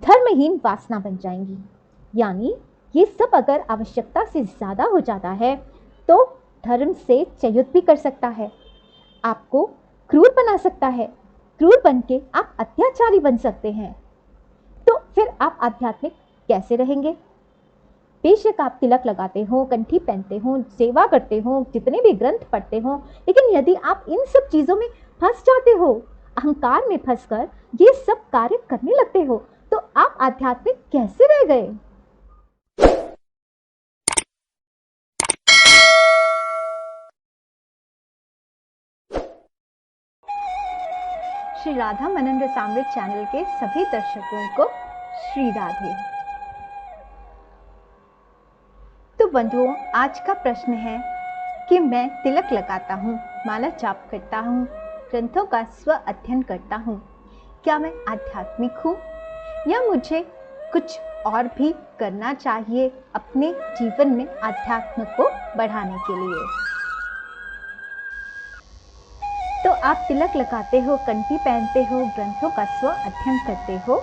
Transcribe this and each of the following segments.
धर्महीन वासना बन जाएंगी। यानी ये सब अगर आवश्यकता से ज़्यादा हो जाता है तो धर्म से च्युत भी कर सकता है, आपको क्रूर बना सकता है। क्रूर बन के आप अत्याचारी बन सकते हैं। तो फिर आप आध्यात्मिक कैसे रहेंगे? बेशक आप तिलक लगाते हो, कंठी पहनते हो, सेवा करते हो, जितने भी ग्रंथ पढ़ते हो, लेकिन यदि आप इन सब चीज़ों में फंस जाते हो, अहंकार में फंसकर ये सब कार्य करने लगते हो, तो आप आध्यात्मिक कैसे रह गए? श्री राधा मनन रसामृत चैनल के सभी दर्शकों को श्री राधे। तो बंधुओं, आज का प्रश्न है कि मैं तिलक लगाता हूँ, माला जाप करता हूँ, ग्रंथों का स्व अध्ययन करता हूँ, क्या मैं आध्यात्मिक हूँ या मुझे कुछ और भी करना चाहिए अपने जीवन में आध्यात्म को बढ़ाने के लिए? तो आप तिलक लगाते हो, कंठी पहनते हो, ग्रंथों का स्व अध्ययन करते हो,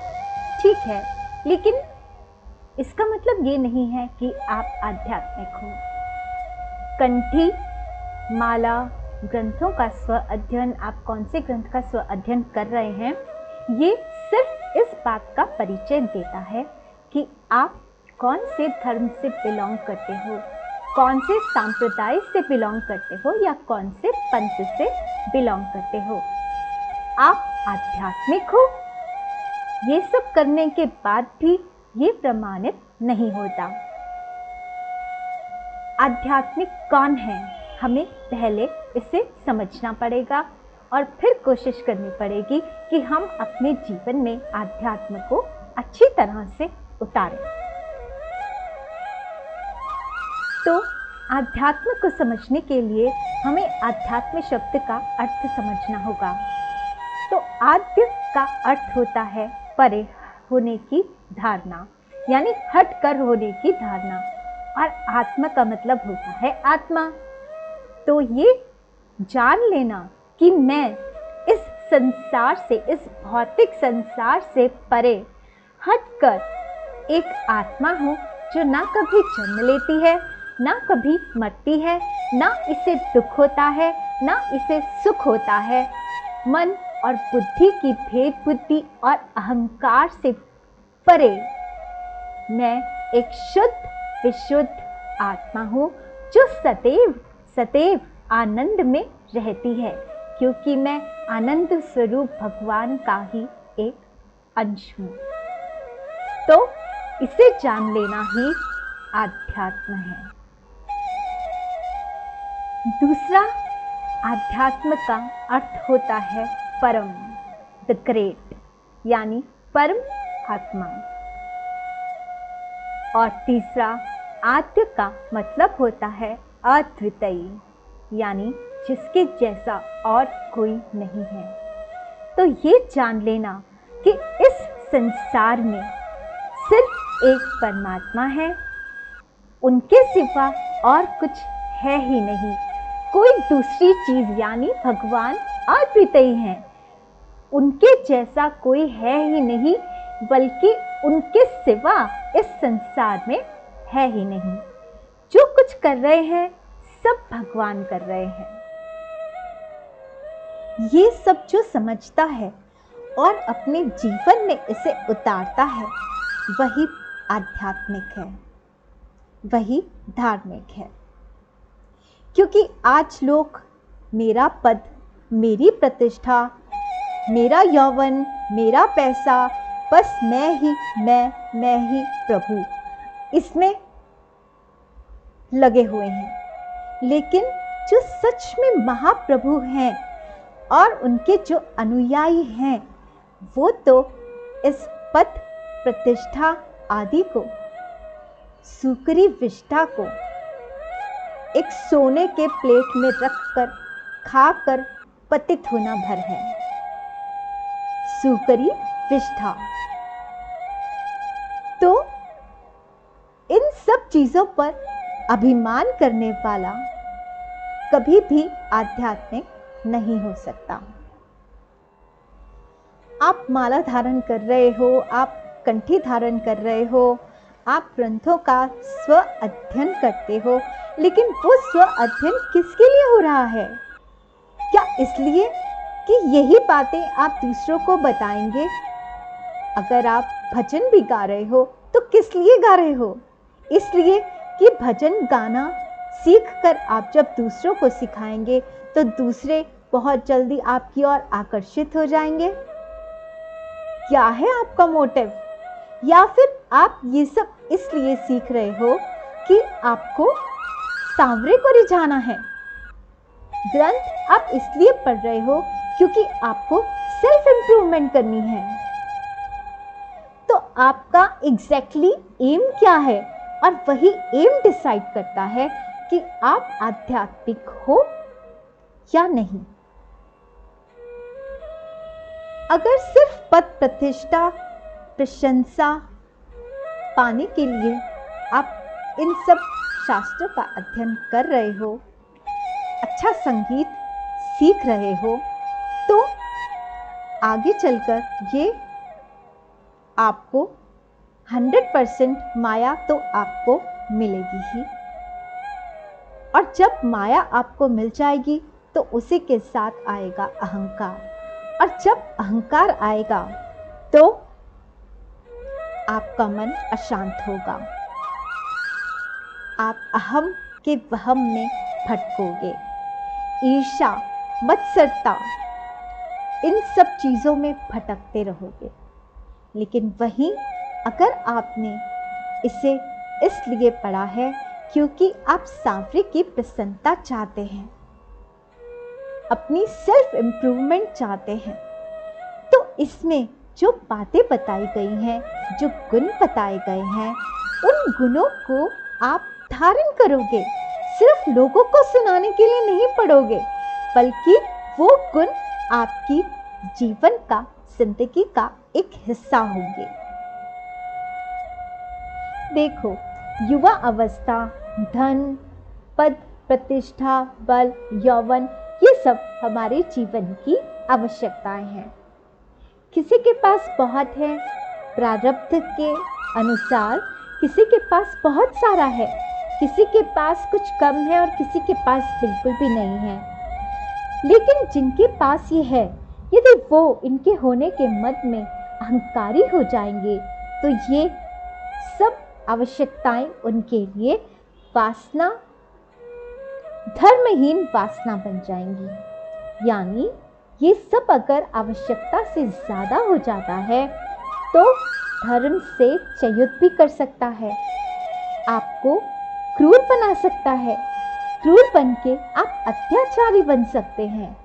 ठीक है, लेकिन इसका मतलब ये नहीं है कि आप आध्यात्मिक हो। कंठी, माला, ग्रंथों का स्व अध्ययन, आप कौन से ग्रंथ का स्व अध्ययन कर रहे हैं, ये सिर्फ इस बात का परिचय देता है कि आप कौन से धर्म से बिलोंग करते हो, कौन से संप्रदाय से बिलोंग करते हो या कौन से पंथ से बिलोंग करते हो। आप आध्यात्मिक हो, ये सब करने के बाद भी ये प्रमाणित नहीं होता। आध्यात्मिक कौन है, हमें पहले इसे समझना पड़ेगा और फिर कोशिश करनी पड़ेगी कि हम अपने जीवन में आध्यात्म को अच्छी तरह से उतारें। तो आध्यात्म को समझने के लिए हमें आध्यात्म शब्द का अर्थ समझना होगा। तो आद्य का अर्थ होता है परे होने की धारणा, यानी हट कर होने की धारणा, और आत्मा का मतलब होता है आत्मा। तो ये जान लेना कि मैं इस संसार से, इस भौतिक संसार से परे हटकर एक आत्मा हूँ जो ना कभी जन्म लेती है, ना कभी मरती है, ना इसे दुख होता है, ना इसे सुख होता है। मन और बुद्धि की भेद बुद्धि और अहंकार से परे मैं एक शुद्ध विशुद्ध आत्मा हूँ जो सदैव सदैव आनंद में रहती है, क्योंकि मैं आनंद स्वरूप भगवान का ही एक अंश हूँ। तो इसे जान लेना ही आध्यात्म है। दूसरा, आध्यात्म का अर्थ होता है परम, द ग्रेट, यानी परम आत्मा। और तीसरा, आद्य का मतलब होता है अद्वितीय, यानी जिसके जैसा और कोई नहीं है। तो ये जान लेना कि इस संसार में सिर्फ एक परमात्मा है, उनके सिवा और कुछ है ही नहीं। कोई दूसरी चीज यानी भगवान अद्वितीय हैं, उनके जैसा कोई है ही नहीं, बल्कि उनके सिवा इस संसार में है ही नहीं। जो कुछ कर रहे हैं सब भगवान कर रहे हैं। ये सब जो समझता है और अपने जीवन में इसे उतारता है, वही आध्यात्मिक है, वही धार्मिक है। क्योंकि आज लोग मेरा पद, मेरी प्रतिष्ठा, मेरा यौवन, मेरा पैसा, बस मैं ही प्रभु, इसमें लगे हुए हैं। लेकिन जो सच में महाप्रभु हैं और उनके जो अनुयायी हैं, वो तो इस पद, प्रतिष्ठा आदि को, सुकरी विष्ठा को एक सोने के प्लेट में रखकर खाकर पतित होना भर है। सुकरी विष्ठा। तो इन सब चीजों पर अभिमान करने वाला कभी भी आध्यात्मिक नहीं हो सकता। आप माला धारण कर रहे हो, आप कंठी धारण कर रहे हो, आप ग्रंथों का स्व अध्ययन करते हो, लेकिन वो स्व अध्ययन किसके लिए हो रहा है? क्या इसलिए कि यही बातें आप दूसरों को बताएंगे? अगर आप भजन भी गा रहे हो तो किस लिए गा रहे हो? इसलिए कि भजन गाना सीख कर आप जब दूसरों को सिखाएंगे तो दूसरे बहुत जल्दी आपकी ओर आकर्षित हो जाएंगे। क्या है आपका मोटिव? या फिर आप ये सब इसलिए सीख रहे हो कि आपको सांवरे को रिझाना है? ग्रंथ आप इसलिए पढ़ रहे हो क्योंकि आपको सेल्फ इंप्रूवमेंट करनी है। तो आपका एग्जैक्टली एम क्या है? और वही एम डिसाइड करता है कि आप आध्यात्मिक हो या नहीं। अगर सिर्फ पद प्रतिष्ठा प्रशंसा पाने के लिए आप इन सब शास्त्रों का अध्ययन कर रहे हो, अच्छा संगीत सीख रहे हो, तो आगे चलकर ये आपको 100% माया तो आपको मिलेगी ही। और जब माया आपको मिल जाएगी तो उसी के साथ आएगा अहंकार, और जब अहंकार आएगा तो आपका मन अशांत होगा, आप अहम के वहम में भटकोगे, ईर्ष्या मत्सरता इन सब चीज़ों में भटकते रहोगे। लेकिन वहीं अगर आपने इसे इसलिए पढ़ा है क्योंकि आप सांवरे की प्रसन्नता चाहते हैं, अपनी सेल्फ इम्प्रूवमेंट चाहते हैं, तो इसमें जो बातें बताई गई हैं, जो गुण बताए गए हैं, उन गुणों को आप धारण करोगे। सिर्फ लोगों को सुनाने के लिए नहीं पढ़ोगे, बल्कि वो गुण आपकी जीवन का, जिंदगी का एक हिस्सा होंगे। देखो, युवा अवस्था, धन, पद, प्रतिष्ठा, बल, यौवन, ये सब हमारे जीवन की आवश्यकताएं हैं। किसी के पास बहुत है प्रारब्ध के अनुसार, किसी के पास बहुत सारा है, किसी के पास कुछ कम है और किसी के पास बिल्कुल भी नहीं है। लेकिन जिनके पास ये है, यदि वो इनके होने के मद में अहंकारी हो जाएंगे तो ये सब आवश्यकताएं उनके लिए वासना, धर्महीन वासना बन जाएंगी। यानी ये सब अगर आवश्यकता से ज़्यादा हो जाता है तो धर्म से च्युत भी कर सकता है, आपको क्रूर बना सकता है, क्रूर बन के आप अत्याचारी बन सकते हैं।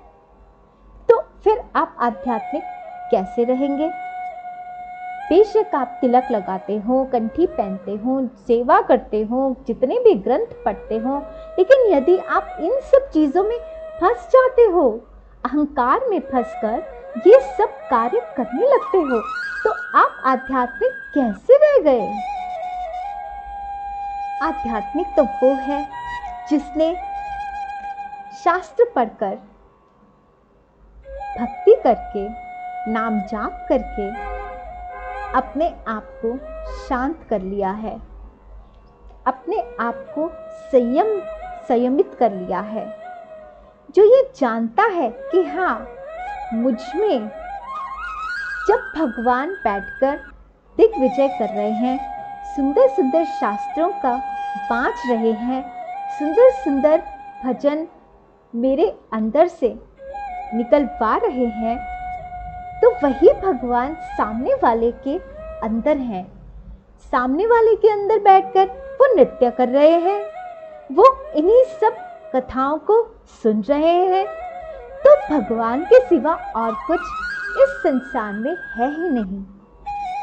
तो फिर आप आध्यात्मिक कैसे रहेंगे? बेशक आप तिलक लगाते हो, कंठी पहनते हो, सेवा करते हो, जितने भी ग्रंथ पढ़ते हो, लेकिन यदि आप इन सब चीज़ों में फंस जाते हो, अहंकार में फंसकर ये सब कार्य करने लगते हो, तो आप आध्यात्मिक कैसे रह गए? आध्यात्मिक तो वो है जिसने शास्त्र पढ़कर, भक्ति करके, नाम जाप करके अपने आप को शांत कर लिया है, अपने आप को संयमित कर लिया है, जो ये जानता है कि हाँ, मुझ में जब भगवान बैठकर दिग्विजय कर रहे हैं, सुंदर सुंदर शास्त्रों का बाँच रहे हैं, सुंदर सुंदर भजन मेरे अंदर से निकलवा रहे हैं, तो वही भगवान सामने वाले के अंदर हैं। सामने वाले के अंदर बैठकर वो नृत्य कर रहे हैं, वो इन्हीं सब कथाओं को सुन रहे हैं। तो भगवान के सिवा और कुछ इस संसार में है ही नहीं।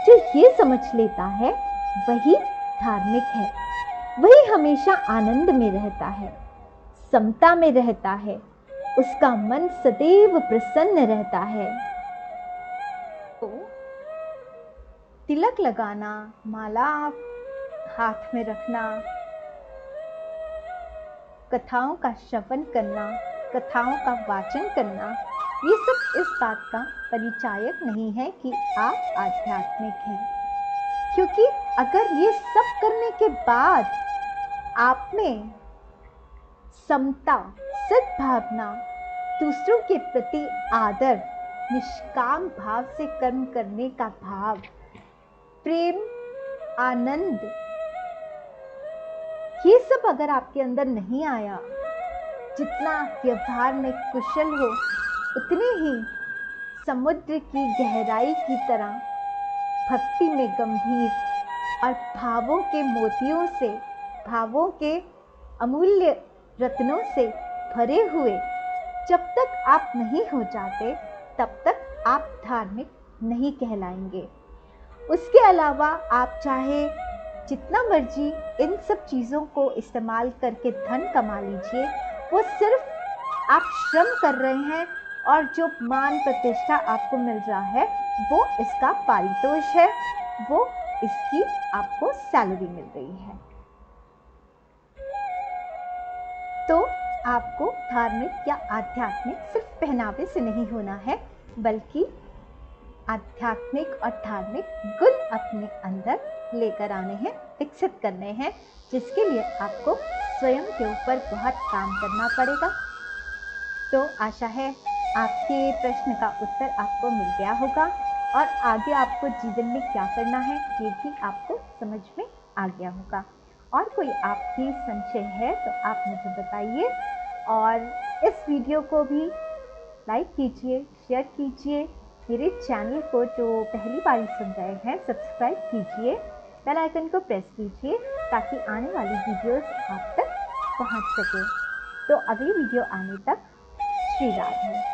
जो ये समझ लेता है वही धार्मिक है, वही हमेशा आनंद में रहता है, समता में रहता है, उसका मन सदैव प्रसन्न रहता है। तो तिलक लगाना, माला हाथ में रखना, कथाओं का श्रवण करना, कथाओं का वाचन करना, ये सब इस बात का परिचायक नहीं है कि आप आध्यात्मिक हैं। क्योंकि अगर ये सब करने के बाद आप में समता, सद्भावना, दूसरों के प्रति आदर, निष्काम भाव से कर्म करने का भाव, प्रेम, आनंद, ये सब अगर आपके अंदर नहीं आया, जितना व्यवहार में कुशल हो उतने ही समुद्र की गहराई की तरह भक्ति में गंभीर और भावों के मोतियों से, भावों के अमूल्य रत्नों से भरे हुए जब तक आप नहीं हो जाते तब तक आप धार्मिक नहीं कहलाएंगे। उसके अलावा आप चाहे जितना मर्जी इन सब चीज़ों को इस्तेमाल करके धन कमा लीजिए, वो सिर्फ आप श्रम कर रहे हैं और जो मान प्रतिष्ठा आपको मिल रहा है वो इसका पारितोष है, वो इसकी आपको सैलरी मिल रही है। तो आपको धार्मिक या आध्यात्मिक सिर्फ पहनावे से नहीं होना है, बल्कि आध्यात्मिक और धार्मिक गुण अपने अंदर लेकर आने हैं, विकसित करने हैं, जिसके लिए आपको स्वयं के ऊपर बहुत काम करना पड़ेगा। तो आशा है आपके प्रश्न का उत्तर आपको मिल गया होगा और आगे आपको जीवन में क्या करना है ये भी आपको समझ में आ गया होगा। और कोई आपकी संशय है तो आप मुझे बताइए और इस वीडियो को भी लाइक कीजिए, शेयर कीजिए, मेरे चैनल को जो पहली बार सुन रहे हैं सब्सक्राइब कीजिए, बेल आइकन को प्रेस कीजिए ताकि आने वाली वीडियोस आप तक पहुंच सके। तो अगली वीडियो आने तक श्री राधे।